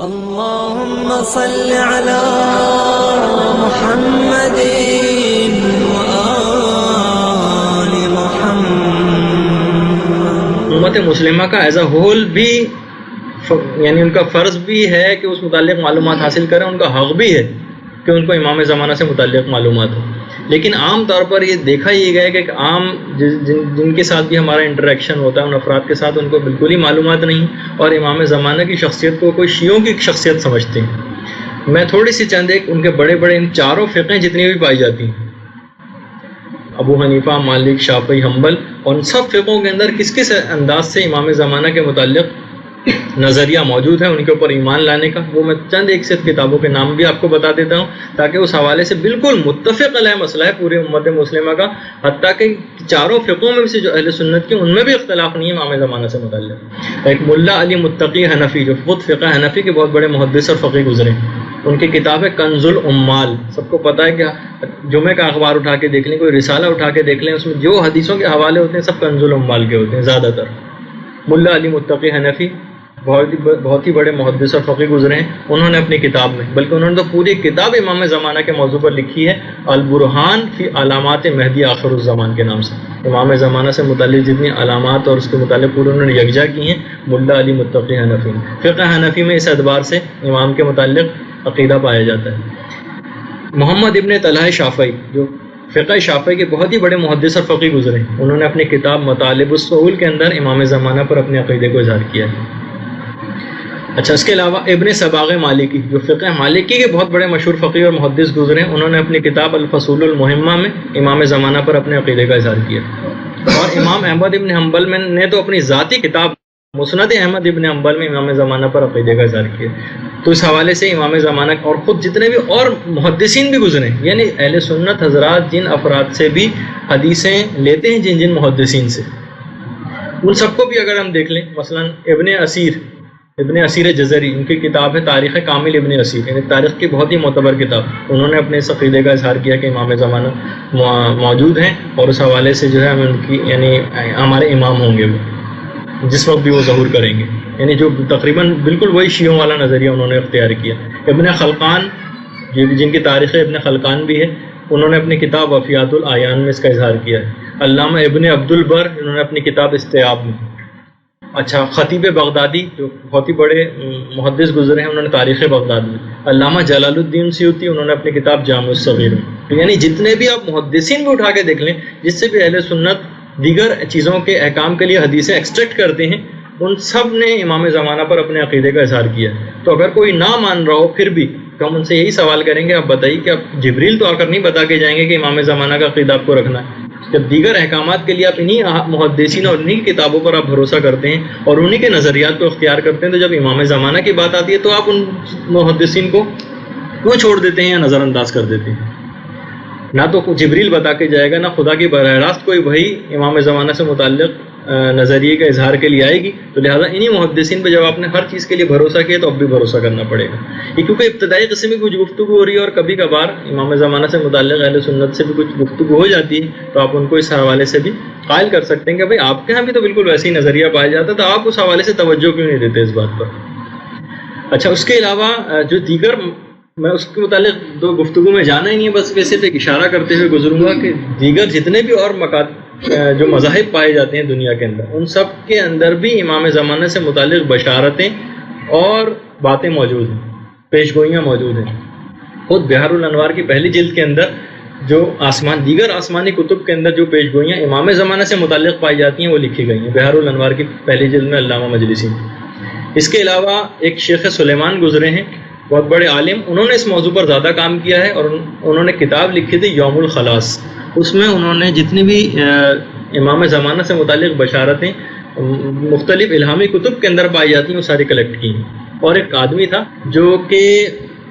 اللهم صل على محمد وآل محمد۔ امت مسلمہ کا ایز اے ہول بھی یعنی ان کا فرض بھی ہے کہ اس متعلق معلومات حاصل کریں، ان کا حق بھی ہے کہ ان کو امام زمانہ سے متعلق معلومات ہو، لیکن عام طور پر یہ دیکھا ہی گیا کہ عام جن کے ساتھ بھی ہمارا انٹریکشن ہوتا ہے ان افراد کے ساتھ ان کو بالکل ہی معلومات نہیں، اور امام زمانہ کی شخصیت کو کوئی شیعوں کی شخصیت سمجھتے ہیں۔ میں تھوڑی سی چند ایک ان کے بڑے بڑے ان چاروں فقہیں جتنی بھی پائی جاتی ہیں، ابو حنیفہ، مالک، شافعی، حنبل، ان سب فقہوں کے اندر کس کس انداز سے امام زمانہ کے متعلق نظریہ موجود ہے ان کے اوپر ایمان لانے کا، وہ میں چند ایک سے کتابوں کے نام بھی آپ کو بتا دیتا ہوں تاکہ اس حوالے سے بالکل متفق علیہ مسئلہ ہے پوری امت مسلمہ کا، حتیٰ کہ چاروں فقہوں میں سے جو اہل سنت کی ان میں بھی اختلاف نہیں ہے امام زمانہ سے متعلق۔ ایک ملا علی متقی حنفی جو خود فقہ حنفی کے بہت بڑے محدث اور فقیہ گزرے، ان کی کتاب ہے کنز العمال، سب کو پتہ ہے کہ جمعہ کا اخبار اٹھا کے دیکھ لیں، کوئی رسالہ اٹھا کے دیکھ لیں، اس میں جو حدیثوں کے حوالے ہوتے ہیں سب کنز العمال کے ہوتے ہیں زیادہ تر۔ ملا علی متقی حنفی بہت ہی بڑے محدث اور فقیہ گزرے ہیں، انہوں نے اپنی کتاب میں، بلکہ انہوں نے تو پوری کتاب امام زمانہ کے موضوع پر لکھی ہے، البرہان فی علامات مہدی آخر الزمان کے نام سے۔ امام زمانہ سے متعلق جتنی علامات اور اس کے متعلق پورے انہوں نے یکجا کی ہیں ملا علی متقی حنفی۔ فقہ حنفی میں اس اعتبار سے امام کے متعلق عقیدہ پایا جاتا ہے۔ محمد ابن طلحہ شافعی جو فقہ شافعی کے بہت ہی بڑے محدث اور فقیہ گزرے ہیں، انہوں نے اپنی کتاب مطالب الصحول کے اندر امام زمانہ پر اپنے عقیدے کو اظہار کیا ہے۔ اچھا، اس کے علاوہ ابن صباغ مالکی جو فقہ مالکی کے بہت بڑے مشہور فقیہ اور محدث گزرے ہیں، انہوں نے اپنی کتاب الفصول المہمہ میں امام زمانہ پر اپنے عقیدے کا اظہار کیا۔ اور امام احمد ابن حنبل نے تو اپنی ذاتی کتاب مسند احمد ابن حنبل میں امام زمانہ پر عقیدے کا اظہار کیا۔ تو اس حوالے سے امام زمانہ اور خود جتنے بھی اور محدثین بھی گزرے ہیں، یعنی اہل سنت حضرات جن افراد سے بھی حدیثیں لیتے ہیں جن محدثین سے، ان سب کو بھی اگر ہم دیکھ لیں، مثلا ابن اسیر جزری، ان کی کتاب ہے تاریخ کامل ابن اسیر، یعنی تاریخ کی بہت ہی معتبر کتاب، انہوں نے اپنے اس عقیدے کا اظہار کیا کہ امام زمانہ موجود ہیں، اور اس حوالے سے جو ہے ہم ان کی یعنی ہمارے امام ہوں گے وہ جس وقت بھی وہ ظہور کریں گے، یعنی جو تقریباً بالکل وہی شیعوں والا نظریہ انہوں نے اختیار کیا۔ ابن خلقان جن کی تاریخ ابن خلقان بھی ہے، انہوں نے اپنی کتاب وفیات العیان میں اس کا اظہار کیا ہے۔ علامہ ابن عبد البر انہوں نے اپنی کتاب استیاب میں۔ اچھا، خطیب بغدادی جو بہت ہی بڑے محدث گزرے ہیں، انہوں نے تاریخ بغداد میں۔ علامہ جلال الدین سیوطی انہوں نے اپنی کتاب جامع الصغیر میں۔ یعنی جتنے بھی آپ محدثین بھی اٹھا کے دیکھ لیں جس سے بھی اہل سنت دیگر چیزوں کے احکام کے لیے حدیثیں ایکسٹریکٹ کرتے ہیں، ان سب نے امام زمانہ پر اپنے عقیدے کا اظہار کیا ہے۔ تو اگر کوئی نہ مان رہا ہو پھر بھی تو ہم ان سے یہی سوال کریں گے، آپ بتائیے کہ آپ جبریل تو آ کر نہیں بتا کے جائیں گے کہ امام زمانہ کا عقیدہ آپ کو رکھنا ہے؟ جب دیگر احکامات کے لیے آپ انہی محدثین اور انہی کتابوں پر آپ بھروسہ کرتے ہیں اور انہی کے نظریات کو اختیار کرتے ہیں، تو جب امام زمانہ کی بات آتی ہے تو آپ ان محدثین کو کیوں چھوڑ دیتے ہیں یا نظر انداز کر دیتے ہیں؟ نہ تو جبریل بتا کے جائے گا، نہ خدا کی براہ راست کوئی وحی امام زمانہ سے متعلق نظریے کا اظہار کے لیے آئے گی، تو لہٰذا انہی محدثین پہ جب آپ نے ہر چیز کے لیے بھروسہ کیا تو اب بھی بھروسہ کرنا پڑے گا۔ یہ کیونکہ ابتدائی قسم کی کچھ گفتگو ہو رہی ہے اور کبھی کبھار امام زمانہ سے متعلق اہل سنت سے بھی کچھ گفتگو ہو جاتی ہے، تو آپ ان کو اس حوالے سے بھی قائل کر سکتے ہیں کہ بھائی آپ کے یہاں بھی تو بالکل ویسے ہی نظریہ پایا جاتا ہے، تو آپ اس حوالے سے توجہ کیوں نہیں دیتے اس بات پر۔ اچھا، اس کے علاوہ جو دیگر، میں اس کے متعلق دو گفتگو میں جانا ہی نہیں ہے، بس ویسے پہ اشارہ کرتے ہوئے گزروں گا کہ دیگر جتنے بھی اور جو مذاہب پائے جاتے ہیں دنیا کے اندر، ان سب کے اندر بھی امام زمانہ سے متعلق بشارتیں اور باتیں موجود ہیں، پیش گوئیاں موجود ہیں۔ خود بحار الانوار کی پہلی جلد کے اندر جو دیگر آسمانی کتب کے اندر جو پیش گوئیاں امام زمانہ سے متعلق پائی جاتی ہیں وہ لکھی گئی ہیں بحار الانوار کی پہلی جلد میں علامہ مجلسی۔ اس کے علاوہ ایک شیخ سلیمان گزرے ہیں، بہت بڑے عالم، انہوں نے اس موضوع پر زیادہ کام کیا ہے اور انہوں نے کتاب لکھی تھی یوم الخلاص، اس میں انہوں نے جتنی بھی امام زمانہ سے متعلق بشارتیں مختلف الہامی کتب کے اندر پائی جاتی ہیں وہ ساری کلیکٹ کی ہیں۔ اور ایک آدمی تھا جو کہ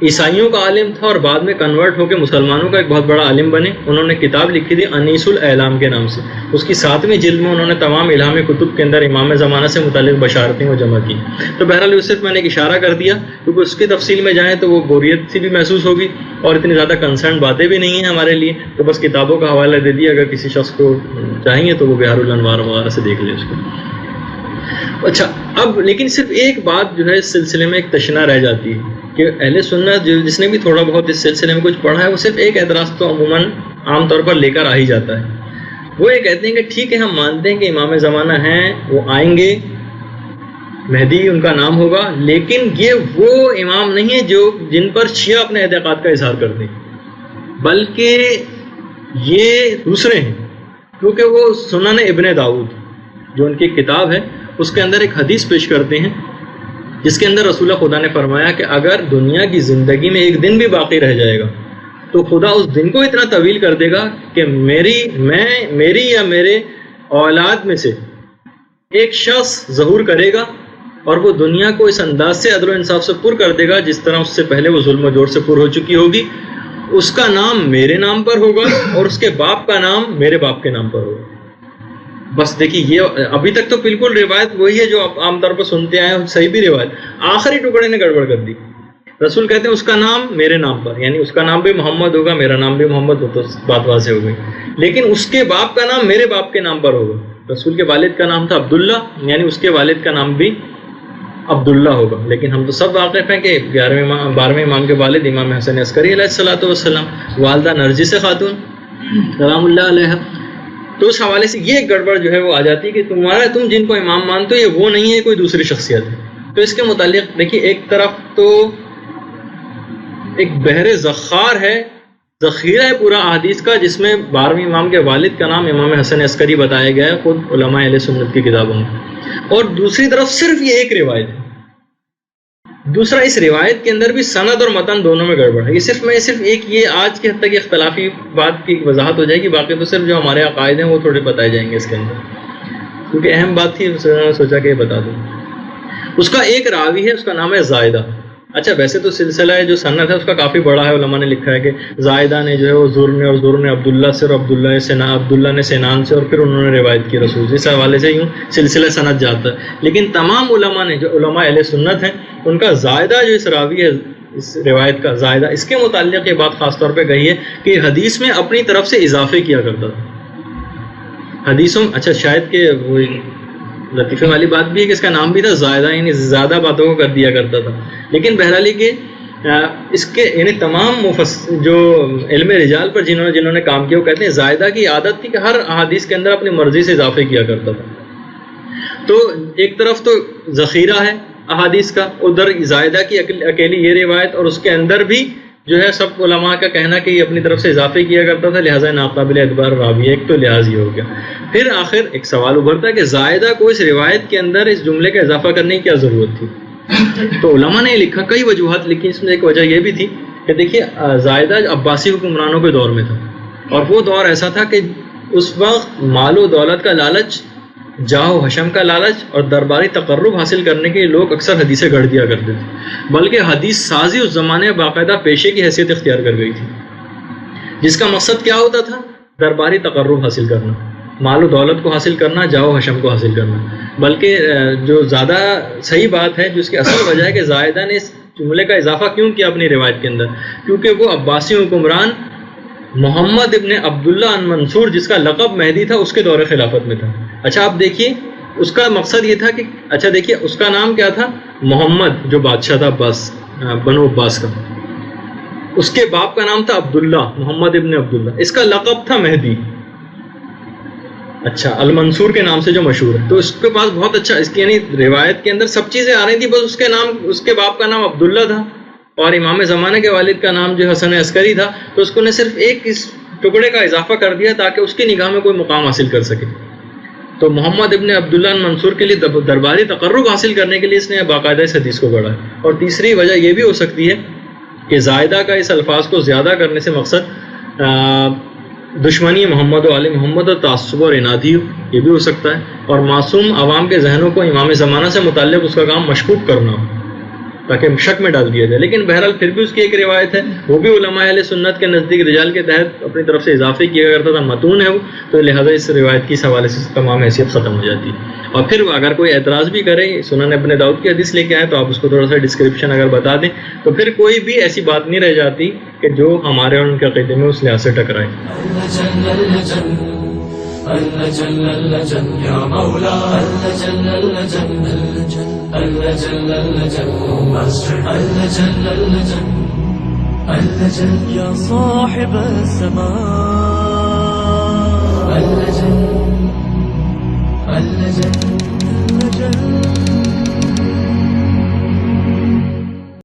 عیسائیوں کا عالم تھا اور بعد میں کنورٹ ہو کے مسلمانوں کا ایک بہت بڑا عالم بنے، انہوں نے کتاب لکھی تھی انیس الاعلام کے نام سے، اس کی 7ویں جلد میں انہوں نے تمام الہامی کتب کے اندر امام زمانہ سے متعلق بشارتیں وہ جمع کی۔ تو بہرحال اس سے میں نے ایک اشارہ کر دیا، کیونکہ اس کی تفصیل میں جائیں تو وہ بوریت سی بھی محسوس ہوگی اور اتنی زیادہ کنسرن باتیں بھی نہیں ہیں ہمارے لیے، تو بس کتابوں کا حوالہ دے دیا، اگر کسی شخص کو چاہیے تو وہ بحار الانوار وغیرہ سے دیکھ لے اس کو۔ اچھا، اب لیکن صرف ایک بات جو ہے اس سلسلے میں ایک تشنا رہ جاتی ہے کہ اہل سنت جس نے بھی تھوڑا بہت اس سلسلے میں کچھ پڑھا ہے وہ صرف ایک اعتراض تو عموماً عام طور پر لے کر آ ہی جاتا ہے. وہ یہ کہتے ہیں کہ ٹھیک ہے ہم مانتے ہیں کہ امام زمانہ ہیں, وہ آئیں گے, مہدی ان کا نام ہوگا, لیکن یہ وہ امام نہیں ہے جن پر شیعہ اپنے اعتقاد کا اظہار کرتے ہیں, بلکہ یہ دوسرے ہیں. کیونکہ وہ سنن ابن داؤد جو ان کی کتاب ہے اس کے اندر ایک حدیث پیش کرتے ہیں جس کے اندر رسول خدا نے فرمایا کہ اگر دنیا کی زندگی میں ایک دن بھی باقی رہ جائے گا تو خدا اس دن کو اتنا طویل کر دے گا کہ میری یا میرے اولاد میں سے ایک شخص ظہور کرے گا اور وہ دنیا کو اس انداز سے عدل و انصاف سے پر کر دے گا جس طرح اس سے پہلے وہ ظلم و جور سے پر ہو چکی ہوگی. اس کا نام میرے نام پر ہوگا اور اس کے باپ کا نام میرے باپ کے نام پر ہوگا. بس دیکھیے یہ ابھی تک تو بالکل روایت وہی ہے جو آپ عام طور پر سنتے آئے ہیں, صحیح بھی روایت. آخری ٹکڑے نے گڑبڑ کر دی. رسول کہتے ہیں اس کا نام میرے نام پر, یعنی اس کا نام بھی محمد ہوگا, میرا نام بھی محمد ہو, تو بات واضح ہو گئی. لیکن اس کے باپ کا نام میرے باپ کے نام پر ہوگا. رسول کے والد کا نام تھا عبداللہ, یعنی اس کے والد کا نام بھی عبداللہ ہوگا. لیکن ہم تو سب واقف ہیں کہ 12ویں امام کے والد امام حسن عسکری علیہ الصلوۃ والسلام, والدہ نرجس خاتون سلام اللہ علیہ. تو اس حوالے سے یہ گڑبڑ جو ہے وہ آ جاتی ہے کہ تم جن کو امام مانتے ہو یہ وہ نہیں ہے, کوئی دوسری شخصیت ہے. تو اس کے متعلق دیکھیے ایک طرف تو ایک بحر ذخار ہے, ذخیرہ ہے پورا احادیث کا, جس میں 12ویں امام کے والد کا نام امام حسن عسکری بتایا گیا ہے خود علماء اہل سنت کی کتابوں میں. اور دوسری طرف صرف یہ ایک روایت ہے. دوسرا اس روایت کے اندر بھی سند اور متن دونوں میں گڑبڑ ہے. یہ صرف ایک یہ آج کے حد تک اختلافی بات کی وضاحت ہو جائے گی, باقی تو صرف جو ہمارے عقائد ہیں وہ تھوڑے بتائے جائیں گے اس کے اندر, کیونکہ اہم بات تھی سوچا کہ یہ بتا دوں. اس کا ایک راوی ہے, اس کا نام ہے زائدہ. اچھا ویسے تو سلسلہ ہے جو سند ہے اس کا کافی بڑا ہے, علماء نے لکھا ہے کہ زائدہ نے جو ہے وہ زر نے, اور زر نے عبداللہ سے, اور عبداللہ نے سنان سے, اور پھر انہوں نے روایت کی رسول. اس حوالے سے یوں سلسلہ سند جاتا ہے. لیکن تمام علماء نے جو علماء اہل سنت ہیں ان کا زائدہ جو اس راوی ہے اس روایت کا زائدہ, اس کے متعلق یہ بات خاص طور پہ کہی ہے کہ حدیث میں اپنی طرف سے اضافے کیا کرتا تھا حدیثوں. اچھا شاید کہ وہ لطیفے والی بات بھی ہے کہ اس کا نام بھی تھا زائدہ, یعنی زیادہ باتوں کو کر دیا کرتا تھا. لیکن بہرحال کہ اس کے یعنی تمام جو علم رجال پر جنہوں نے کام کیا وہ کہتے ہیں زائدہ کی عادت تھی کہ ہر احادیث کے اندر اپنی مرضی سے اضافے کیا کرتا تھا. تو ایک طرف تو ذخیرہ ہے احادیث کا, ادھر زائدہ کی اکیلی یہ روایت, اور اس کے اندر بھی جو ہے سب علماء کا کہنا کہ یہ اپنی طرف سے اضافے کیا کرتا تھا, لہٰذا ناقابل اعتبار راوی. ایک تو لحاظ یہ ہو گیا. پھر آخر ایک سوال ابھرتا ہے کہ زائدہ کو اس روایت کے اندر اس جملے کا اضافہ کرنے کی کیا ضرورت تھی. تو علماء نے لکھا, کئی وجوہات لکھی, اس میں ایک وجہ یہ بھی تھی کہ دیکھیے زائدہ عباسی حکمرانوں کے دور میں تھا, اور وہ دور ایسا تھا کہ اس وقت مال و دولت کا لالچ, جاہ و حشم کا لالچ اور درباری تقرب حاصل کرنے کے لوگ اکثر حدیثیں گھڑ دیا کرتے تھے, بلکہ حدیث سازی اس زمانے میں باقاعدہ پیشے کی حیثیت اختیار کر گئی تھی, جس کا مقصد کیا ہوتا تھا, درباری تقرب حاصل کرنا, مال و دولت کو حاصل کرنا, جاہ و حشم کو حاصل کرنا. بلکہ جو زیادہ صحیح بات ہے, جو اس کی اصل وجہ ہے کہ زائدہ نے اس جملے کا اضافہ کیوں کیا اپنی روایت کے اندر, کیونکہ وہ عباسی حکمران محمد ابن عبداللہ ان منصور جس کا لقب مہدی تھا اس کے دور خلافت میں تھا. اچھا آپ دیکھیے اس کا مقصد یہ تھا کہ اچھا دیکھیے اس کا نام کیا تھا, محمد جو بادشاہ تھا عباس, بنو عباس کا, اس کے باپ کا نام تھا عبداللہ, محمد ابن عبداللہ, اس کا لقب تھا مہدی. اچھا المنصور کے نام سے جو مشہور ہے, تو اس کے پاس بہت اچھا اس کی یعنی روایت کے اندر سب چیزیں آ رہی تھی, بس اس کے باپ کا نام عبداللہ تھا اور امام زمانہ کے والد کا نام جو حسن عسکری تھا, تو اس کو نے صرف ایک اس ٹکڑے کا اضافہ کر دیا تاکہ اس کی نگاہ میں کوئی مقام حاصل کر سکے. تو محمد ابن عبداللہ منصور کے لیے درباری تقرب حاصل کرنے کے لیے اس نے باقاعدہ اس حدیث کو گڑھا ہے. اور تیسری وجہ یہ بھی ہو سکتی ہے کہ زائدہ کا اس الفاظ کو زیادہ کرنے سے مقصد دشمنی محمد و آل محمد اور تعصب اور انادی یہ بھی ہو سکتا ہے, اور معصوم عوام کے ذہنوں کو امام زمانہ سے متعلق اس کا کام مشکوک کرنا ہو تاکہ شک میں ڈال دیا جائے. لیکن بہرحال پھر بھی اس کی ایک روایت ہے, وہ بھی علماء اہل سنت کے نزدیک رجال کے تحت اپنی طرف سے اضافے کیا کرتا تھا, متون ہے وہ, تو لہٰذا اس روایت کی اس حوالے سے تمام حیثیت ختم ہو جاتی ہے. اور پھر اگر کوئی اعتراض بھی کرے, سنن ابن داؤد کی حدیث لے کے آئے تو آپ اس کو تھوڑا سا ڈسکرپشن اگر بتا دیں تو پھر کوئی بھی ایسی بات نہیں رہ جاتی کہ جو ہمارے اور ان کے عقیدے میں اس لحاظ سے ٹکرائے. اللجل اللجل يا مولا اللجل اللجل اللجل اللجل اللجل اللجل اللجل يا صاحب السماء اللجل اللجل